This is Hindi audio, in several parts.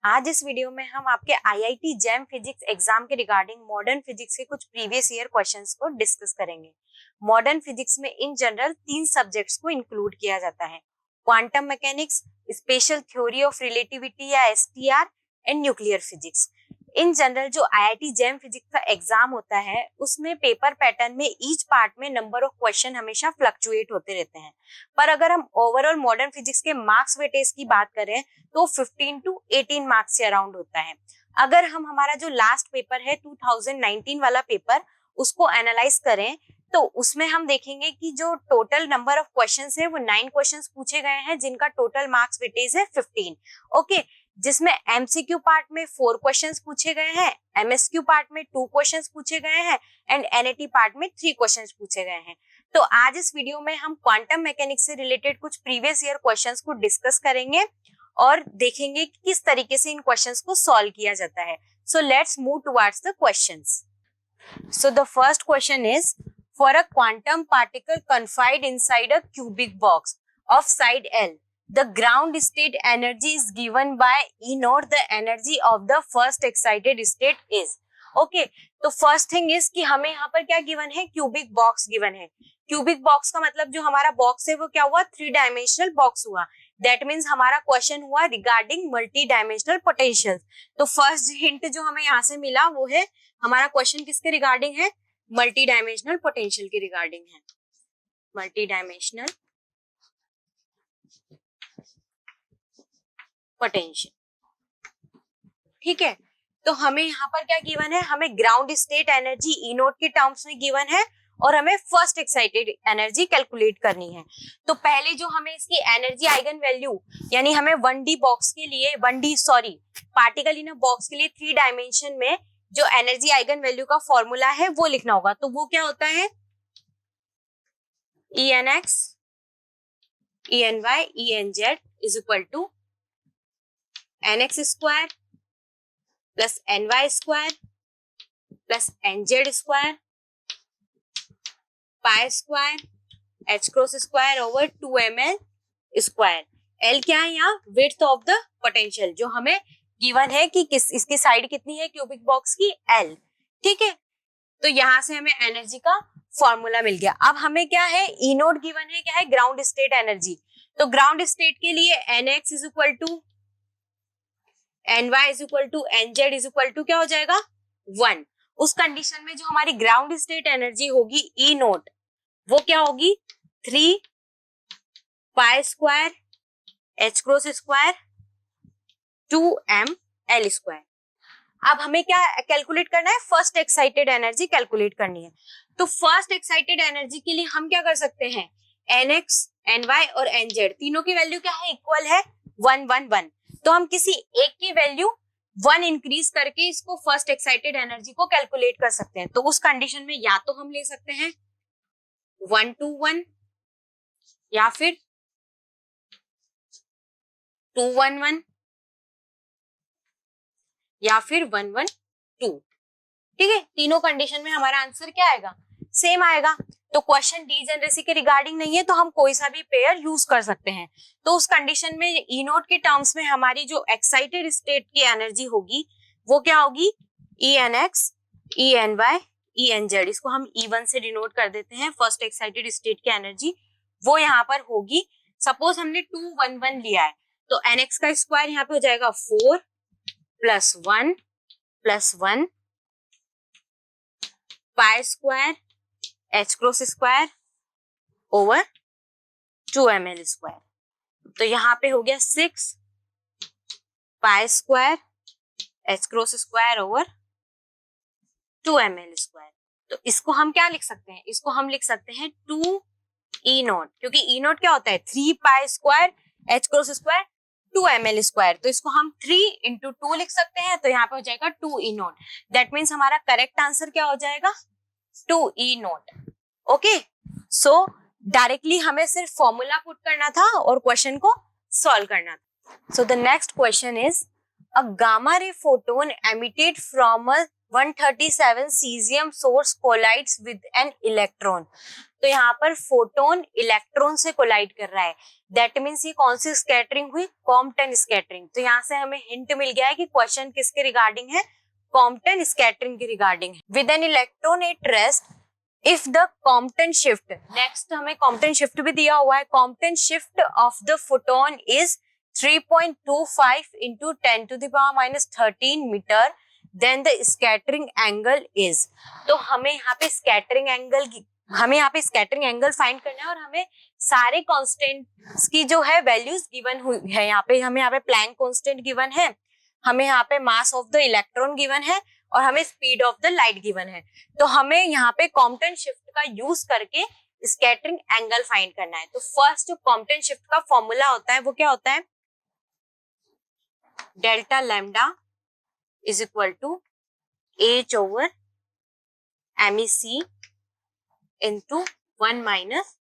आज इस वीडियो में हम आपके आईआईटी जैम फिजिक्स एग्जाम के रिगार्डिंग मॉडर्न फिजिक्स के कुछ प्रीवियस ईयर क्वेश्चंस को डिस्कस करेंगे। मॉडर्न फिजिक्स में इन जनरल 3 सब्जेक्ट्स को इंक्लूड किया जाता है, quantum mechanics, special theory of relativity या STR and nuclear physics. In general जो आईआईटी जैम फिजिक्स का एग्जाम होता है उसमें पेपर पैटर्न में ईच पार्ट में नंबर ऑफ क्वेश्चन हमेशा फ्लक्चुएट होते रहते हैं, पर अगर हम ओवरऑल मॉडर्न फिजिक्स के मार्क्स वेटेज की बात करें तो 15 to 18 मार्क्स के अराउंड होता है। अगर हम हमारा जो लास्ट पेपर है 2019 वाला पेपर उसको एनालाइज करें तो उसमें हम देखेंगे कि जो टोटल नंबर ऑफ क्वेश्चंस है वो 9 क्वेश्चंस पूछे गए हैं जिनका टोटल मार्क्स वेटेज है 15। ओके, जिसमें एमसीक्यू पार्ट में 4 क्वेश्चंस पूछे गए हैं, एमएसक्यू पार्ट में 2 क्वेश्चंस पूछे गए हैं एंड एनएटी पार्ट में 3 क्वेश्चंस पूछे गए हैं। तो आज इस वीडियो में हम क्वांटम मैकेनिक्स से रिलेटेड कुछ प्रीवियस ईयर क्वेश्चंस को डिस्कस करेंगे और देखेंगे कि किस तरीके से इन क्वेश्चंस को सॉल्व किया जाता है। So let's move towards the questions. So the first question is, for a quantum particle confined inside a cubic box of side L, the ground state energy is given by E naught, the energy of the first excited state is. Okay, तो फर्स्ट थिंग इज कि हमें यहाँ पर क्या गिवन है, क्यूबिक बॉक्स गिवन है। क्यूबिक बॉक्स का मतलब जो हमारा बॉक्स है वो क्या हुआ, 3 डायमेंशनल बॉक्स हुआ। दैट मीन्स हमारा क्वेश्चन हुआ रिगार्डिंग मल्टी डायमेंशनल पोटेंशियल। तो फर्स्ट हिंट जो हमें यहाँ से मिला वो है हमारा क्वेश्चन किसके रिगार्डिंग है, मल्टी डायमेंशनल पोटेंशियल के रिगार्डिंग है। मल्टी डायमेंशनल पोटेंशियल, ठीक है। तो हमें यहाँ पर क्या गिवन है, हमें ground state energy E note के टर्म्स में गिवन है और हमें फर्स्ट एक्साइटेड एनर्जी कैलकुलेट करनी है। तो पहले जो हमें इसकी एनर्जी आइगन वैल्यू यानी हमें 1D बॉक्स के लिए पार्टिकल इन अ बॉक्स के लिए 3 डायमेंशन में जो एनर्जी आइगन वैल्यू का फॉर्मूला है वो लिखना होगा। तो वो क्या होता है, ENX ENY ENZ is equal to NX square plus NY square plus NZ square pi square H cross square over 2ml square. L क्या है यहाँ, विड्थ ऑफ द पोटेंशियल जो हमें गिवन है कि इसकी साइड कितनी है क्यूबिक बॉक्स की, L, ठीक है। तो यहाँ से हमें एनर्जी का फॉर्मूला मिल गया। अब हमें क्या है, ई नोट गिवन है, क्या है, ग्राउंड स्टेट एनर्जी। तो ग्राउंड स्टेट के लिए NX is equal to NY is equal to NZ is equal to क्या हो जाएगा, 1। उस कंडीशन में जो हमारी ग्राउंड स्टेट एनर्जी होगी ई नोट वो क्या होगी, 3 पाई square H cross square 2ml square. अब हमें क्या कैलकुलेट करना है, फर्स्ट एक्साइटेड एनर्जी कैलकुलेट करनी है। तो फर्स्ट एक्साइटेड एनर्जी के लिए हम क्या कर सकते हैं, NX NY और NZ तीनों की वैल्यू क्या है, इक्वल है 1 1 1। तो हम किसी एक की वैल्यू 1 इंक्रीज करके इसको फर्स्ट एक्साइटेड एनर्जी को कैलकुलेट कर सकते हैं। तो उस कंडीशन में या तो हम ले सकते हैं 1 to 1 या फिर 2 1 1 या फिर 1 1 2, ठीक है। तीनों कंडीशन में हमारा आंसर क्या आएगा, सेम आएगा। तो क्वेश्चन डीजेनरेसी के रिगार्डिंग नहीं है तो हम कोई सा भी पेयर यूज कर सकते हैं। तो उस कंडीशन में ई नोट के टर्म्स में हमारी जो एक्साइटेड स्टेट की एनर्जी होगी वो क्या होगी, ENX ENY ENZ। इसको हम E1 से डिनोट कर देते हैं, फर्स्ट एक्साइटेड स्टेट की एनर्जी वो यहाँ पर होगी। सपोज हमने 2 1 1 लिया है तो NX का स्क्वायर यहाँ पे हो जाएगा 4 प्लस 1 प्लस 1 पाई square H cross square over 2ml square. तो यहाँ पे हो गया 6 पाई square H cross square over 2ml square. तो इसको हम क्या लिख सकते हैं, इसको हम लिख सकते हैं 2 E नोट, क्योंकि E नोट क्या होता है, 3 पाई square H cross square 2ml square. तो इसको हम 3 into 2 लिख सकते हैं। तो यहाँ पे हो जाएगा 2 E नोट। दैट मीन्स हमारा करेक्ट आंसर क्या हो जाएगा, 2 E नोट। ओके, सो डायरेक्टली हमें सिर्फ फॉर्मूला पुट करना था और क्वेश्चन को सॉल्व करना था। So the next question is, a gamma ray photon emitted from a 137 caesium source collides with an electron. तो यहाँ पर फोटोन इलेक्ट्रॉन से कोलाइड कर रहा है, दैट मीन्स ये कौन सी स्कैटरिंग हुई, कॉम्पटन स्कैटरिंग। तो यहाँ से हमें हिंट मिल गया है कि क्वेश्चन किसके रिगार्डिंग है, कॉम्पटन स्कैटरिंग के रिगार्डिंग है। With an electron at rest if the Compton shift, next हमें कॉम्पटन शिफ्ट भी दिया हुआ है, Compton shift of the photon is 3.25 into 10 to the power -13 metre, then the scattering angle is. तो हमें यहाँ पे स्कैटरिंग एंगल फाइंड करना है और हमें सारे कांस्टेंट्स की जो है वैल्यूज गिवन हुई है। हमें यहाँ पे प्लैंक कांस्टेंट गिवन है, हमें यहाँ पे मास ऑफ द इलेक्ट्रॉन गिवन है और हमें speed of the light given है। तो हमें यहाँ पे कॉम्पटन शिफ्ट का यूज करके स्कैटरिंग एंगल फाइंड करना है। तो फर्स्ट जो कॉम्पटन शिफ्ट का फॉर्मूला होता है वो क्या होता है, delta lambda is equal to H over MEC into 1 minus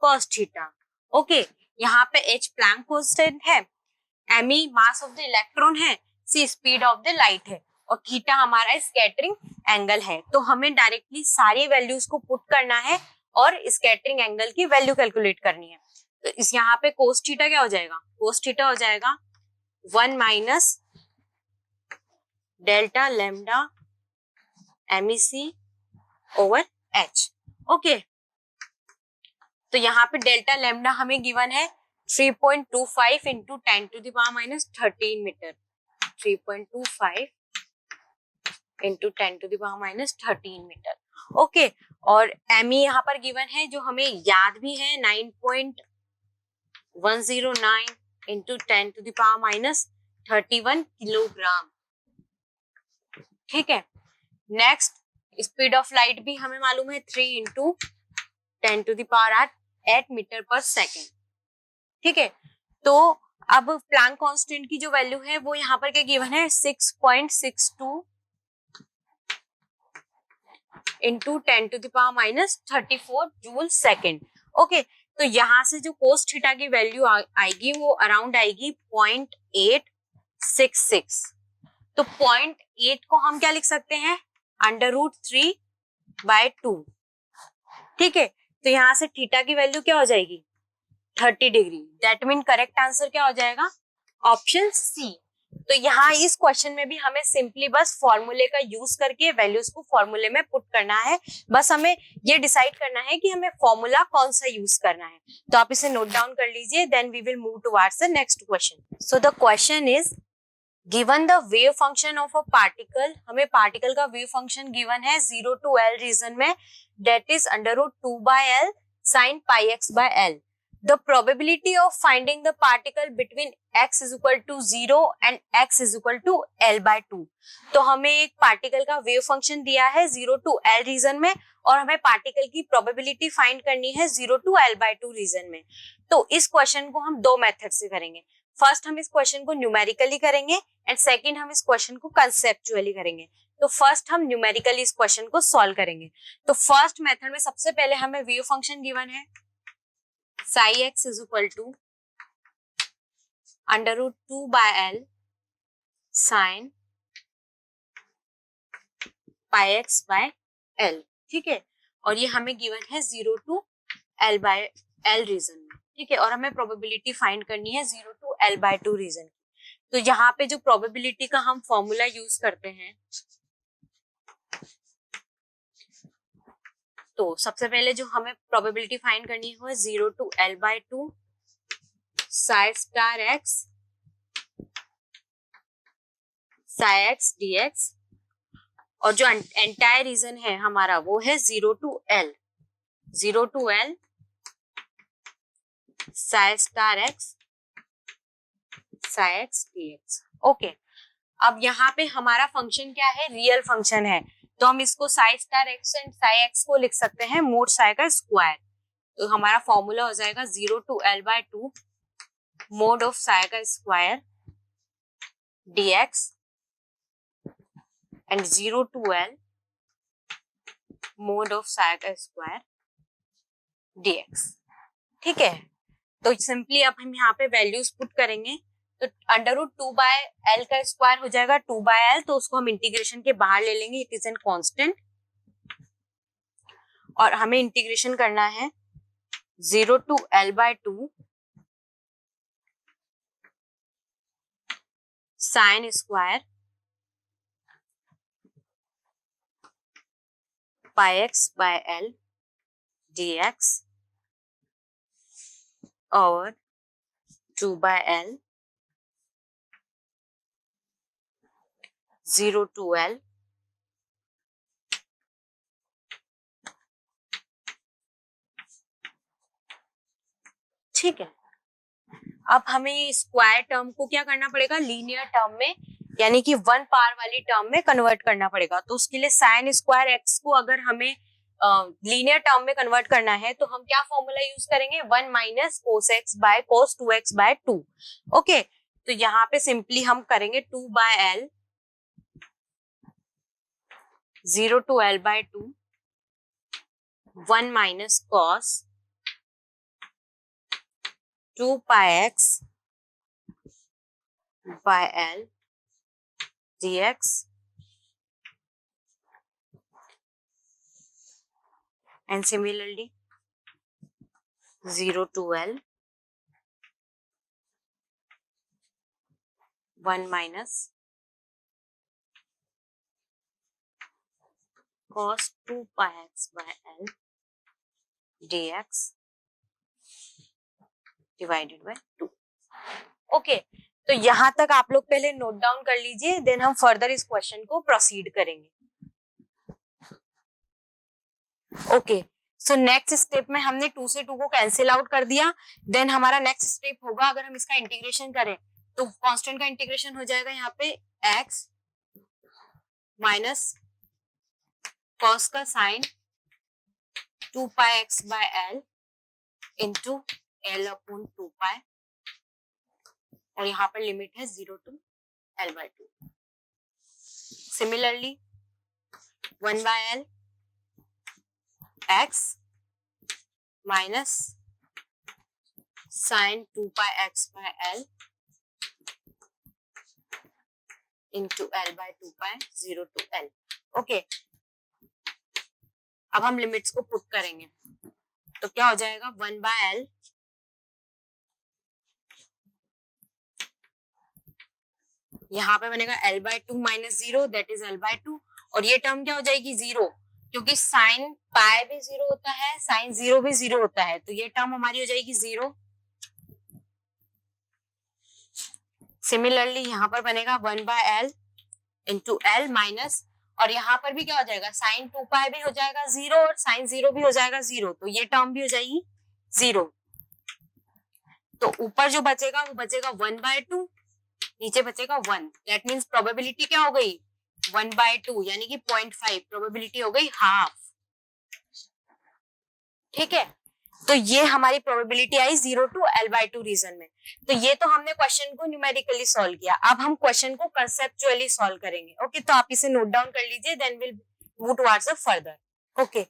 cos theta. Okay, यहाँ पे H प्लैंक कांस्टेंट है, Me mass of the electron है, C speed of the light है और थीटा हमारा स्कैटरिंग एंगल है। तो हमें डायरेक्टली सारी वैल्यूज को पुट करना है और स्कैटरिंग एंगल की वैल्यू कैलकुलेट करनी है। तो इस यहाँ पे cos थीटा क्या हो जाएगा, cos थीटा हो जाएगा 1 minus delta lambda MEC over H। Okay, तो यहाँ पे डेल्टा लैम्डा हमें गिवन है 3.25 into 10 to the power -13 metre, 3.25 into 10 to the power -13 metre. Okay, और ME यहाँ पर गिवन है जो हमें याद भी है 9.109 into 10 to the power -31 kilogram. ठीक है, नेक्स्ट स्पीड ऑफ लाइट भी हमें मालूम है 3 into 10 to the power 8 metre per second. ठीक है, तो अब प्लैंक कांस्टेंट की जो वैल्यू है वो यहाँ पर क्या गिवन है 6.62 into 10 to the power -34 joule second. Okay, तो यहाँ से जो cos थीटा की वैल्यू आएगी वो अराउंड आएगी 0.866। तो 0.8 को हम क्या लिख सकते हैं, √3/2। ठीक है, तो यहाँ से थीटा की वैल्यू क्या हो जाएगी 30 degree. That mean correct answer क्या हो जाएगा, ऑप्शन सी। तो यहाँ इस क्वेश्चन में भी हमें सिंपली बस फॉर्मूले का यूज करके वैल्यूज को फॉर्मूले में पुट करना है। बस हमें ये डिसाइड करना है कि हमें फॉर्मूला कौन सा यूज करना है। तो आप इसे नोट डाउन कर लीजिए, then we will move towards the next question. So the question is given the wave function of a particle, हमें पार्टिकल का वेव फंक्शन गिवन है 0 to L रीजन में, that is √2/L sin πx/L। The probability of finding the particle between x is equal to 0 and x is equal to L/2। तो हमें एक पार्टिकल का वेव फंक्शन दिया है 0 to L रीजन में और हमें पार्टिकल की प्रोबेबिलिटी फाइंड करनी है 0 to L/2 रीजन में। तो इस क्वेश्चन को हम दो मेथड से करेंगे। फर्स्ट हम इस क्वेश्चन को न्यूमेरिकली करेंगे एंड सेकंड हम इस क्वेश्चन को कंसेप्चुअली करेंगे। तो फर्स्ट हम न्यूमेरिकली इस क्वेश्चन को सॉल्व करेंगे। तो फर्स्ट मेथड में सबसे पहले हमें वेव फंक्शन गिवन है psi x is equal to √2/L sin πx/L। ठीक है, और ये हमें गिवन है 0 to L/L रीजन में। ठीक है, और हमें प्रोबेबिलिटी फाइंड करनी है 0 to L/2 रीजन की। तो यहाँ पे जो प्रोबेबिलिटी का हम फॉर्मूला यूज करते हैं, तो सबसे पहले जो हमें प्रोबेबिलिटी फाइंड करनी है वो है 0 to L/2 psi star x psi x dx, और जो एंटायर रीजन है हमारा वो है 0 to L psi star x psi x dx। Okay, अब यहाँ पे हमारा फंक्शन क्या है, रियल फंक्शन है, तो हम इसको Sai star x and Sai x को लिख सकते हैं मोड साई का स्क्वायर। तो हमारा फॉर्मूला हो जाएगा 0 to L/2 mode of Sai का square dx and 0 to L mode of Sai का स्क्वायर dx। ठीक है, तो सिंपली अब हम यहाँ पे वैल्यूज पुट करेंगे। तो अंडर रूट 2/l का स्क्वायर हो जाएगा 2/l, तो उसको हम इंटीग्रेशन के बाहर ले लेंगे, इट इज एन कांस्टेंट, और हमें इंटीग्रेशन करना है 0 to l/2 sine square pi x by L dx और 2/l 0 to l ठीक है। अब हमें स्क्वायर टर्म को क्या करना पड़ेगा, लीनियर टर्म में यानी कि 1 पावर वाली टर्म में कन्वर्ट करना पड़ेगा। तो उसके लिए साइन स्क्वायर एक्स को अगर हमें लीनियर टर्म में कन्वर्ट करना है तो हम क्या फॉर्मूला यूज करेंगे, 1 minus cos x by cos 2x/2। Okay, तो यहाँ पे सिंपली हम करेंगे 2/l 0 to l/2 1 minus cos 2πx by l dx and similarly 0 to l 1 minus cos 2πx by l dx divided by 2। Okay, तो यहां तक आप लोग पहले नोट डाउन कर लीजिए, देन हम फर्दर इस क्वेश्चन को प्रोसीड करेंगे। ओके, सो नेक्स्ट स्टेप में हमने 2 से 2 को कैंसिल आउट कर दिया। देन हमारा नेक्स्ट स्टेप होगा, अगर हम इसका इंटीग्रेशन करें तो कांस्टेंट का इंटीग्रेशन हो जाएगा यहाँ पे x माइनस कॉस का sine 2πx by l into l/2π, और यहाँ पर लिमिट है 0 to l/2। Similarly 1/l x minus sine 2πx by l into l/2π 0 to l। Okay, अब हम लिमिट्स को पुट करेंगे तो क्या हो जाएगा, 1/l यहाँ पे बनेगा l/2 minus 0 that is l/2, और ये टर्म क्या हो जाएगी 0, क्योंकि साइन पाई भी 0 होता है, साइन 0 भी 0 होता है, तो ये टर्म हमारी हो जाएगी 0। सिमिलरली यहाँ पर बनेगा 1/l इंटू l माइनस, और यहाँ पर भी क्या हो जाएगा, साइन 2π भी हो जाएगा 0 और साइन 0 भी हो जाएगा 0, तो ये टर्म भी हो जाएगी 0। तो ऊपर जो बचेगा वो बचेगा 1/2, नीचे बचेगा 1, दैट मीन्स प्रोबेबिलिटी क्या हो गई 1/2 यानी कि 0.5, प्रोबेबिलिटी हो गई हाफ। ठीक है, तो ये हमारी probability I 0 to l/2 reason में। तो ये तो हमने क्वेश्चन को न्यूमेरिकली सॉल्व किया, अब हम क्वेश्चन को कंसेप्चुअली सॉल्व करेंगे। ओके, तो आप इसे नोट डाउन कर लीजिए, then will move towards the further. Okay,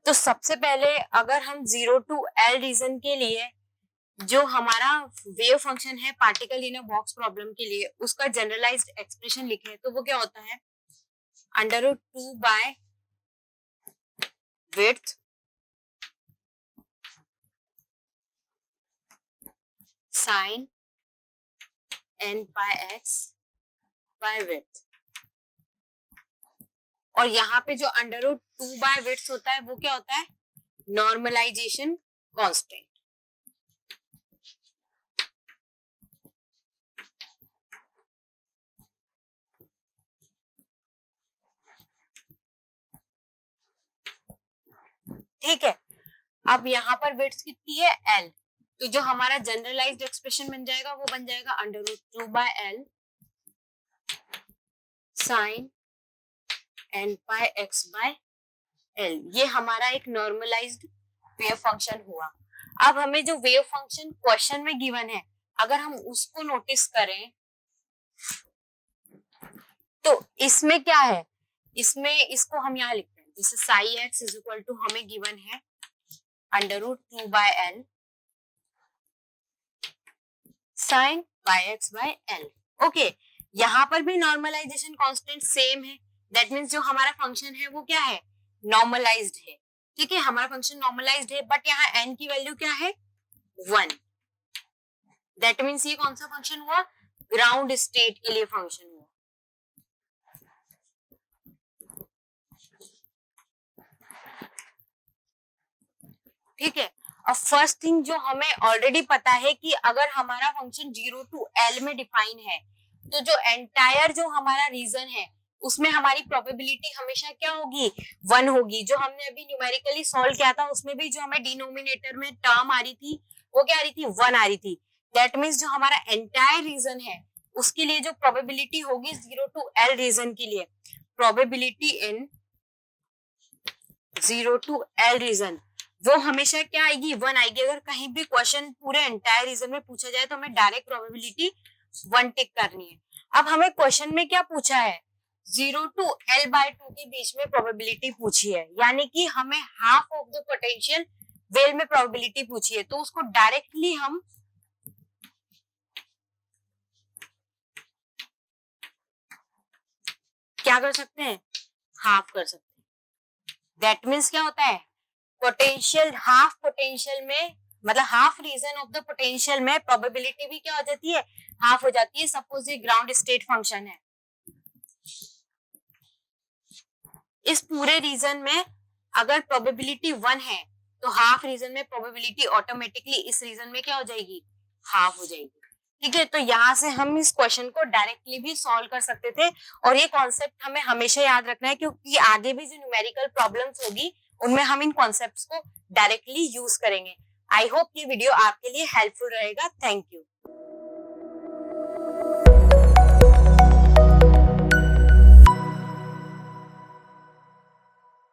तो सबसे पहले अगर हम 0 to l रीजन के लिए जो हमारा वेव फंक्शन है particle in a box problem के लिए, उसका जनरलाइज्ड एक्सप्रेशन लिखे तो वो क्या होता है, √2 by width sine n/x by width, और यहाँ पे जो √2 बाय विड्थ होता है वो क्या होता है, नॉर्मलाइजेशन कांस्टेंट। ठीक है, अब यहाँ पर विड्थ कितनी है l, तो जो हमारा जनरलाइज्ड एक्सप्रेशन बन जाएगा वो बन जाएगा √2 by l sine n/x by l। ये हमारा एक नॉर्मलाइज्ड वेव फंक्शन हुआ। अब हमें जो वेव फंक्शन क्वेश्चन में गिवन है अगर हम उसको नोटिस करें तो इसमें क्या है, इसमें इसको हम यहाँ लिखते हैं, जैसे psi X is equal to हमें गिवन है √2 by l sine by X by L. Okay, यहाँ पर भी नॉर्मलाइजेशन कांस्टेंट सेम है, दैट मीन्स जो हमारा फंक्शन है वो क्या है, नॉर्मलाइज्ड है। ठीक है, हमारा फंक्शन नॉर्मलाइज्ड है, बट यहाँ n की वैल्यू क्या है, 1। दैट मीन्स ये कौन सा फंक्शन हुआ, ग्राउंड स्टेट के लिए फंक्शन हुआ। ठीक है, और फर्स्ट थिंग जो हमें ऑलरेडी पता है कि अगर हमारा फंक्शन 0 to L में डिफाइन है, तो जो एंटायर जो हमारा रीजन है उसमें हमारी प्रोबेबिलिटी हमेशा क्या होगी, 1 होगी। जो हमने अभी न्यूमेरिकली सॉल्व किया था उसमें भी जो हमें डिनोमिनेटर में टर्म आ रही थी वो क्या आ रही थी, 1 आ रही थी। दैट मीन्स जो हमारा एंटायर रीजन है उसके लिए जो प्रोबेबिलिटी होगी 0 to L रीजन के लिए, probability in 0 to L region वो हमेशा क्या आएगी, 1 आएगी। अगर कहीं भी क्वेश्चन पूरे एंटायर रीजन में पूछा जाए तो हमें डायरेक्ट प्रोबेबिलिटी 1 टिक करनी है। अब हमें क्वेश्चन में क्या पूछा है, 0 to L/2 के बीच में प्रोबेबिलिटी पूछी है, यानी कि हमें half of the potential well में प्रोबेबिलिटी पूछी है, तो उसको डायरेक्टली हम क्या कर सकते हैं, हाफ कर सकते हैं। दैट मीन्स क्या होता है, पोटेंशियल हाफ पोटेंशियल में, मतलब half region of the potential में प्रोबेबिलिटी भी क्या हो जाती है, हाफ हो जाती है। सपोज ये ग्राउंड स्टेट फंक्शन है, इस पूरे रीजन में अगर प्रोबेबिलिटी 1 है तो हाफ रीजन में प्रोबेबिलिटी ऑटोमेटिकली इस रीजन में क्या हो जाएगी, हाफ हो जाएगी। ठीक है, तो यहाँ से हम इस क्वेश्चन को डायरेक्टली भी सॉल्व कर सकते थे, और ये कॉन्सेप्ट हमें हमेशा याद रखना है क्योंकि आगे भी जो न्यूमेरिकल प्रॉब्लम्स होगी उनमें हम इन कॉन्सेप्ट्स को डायरेक्टली यूज करेंगे। आई होप ये वीडियो आपके लिए हेल्पफुल रहेगा। Thank you.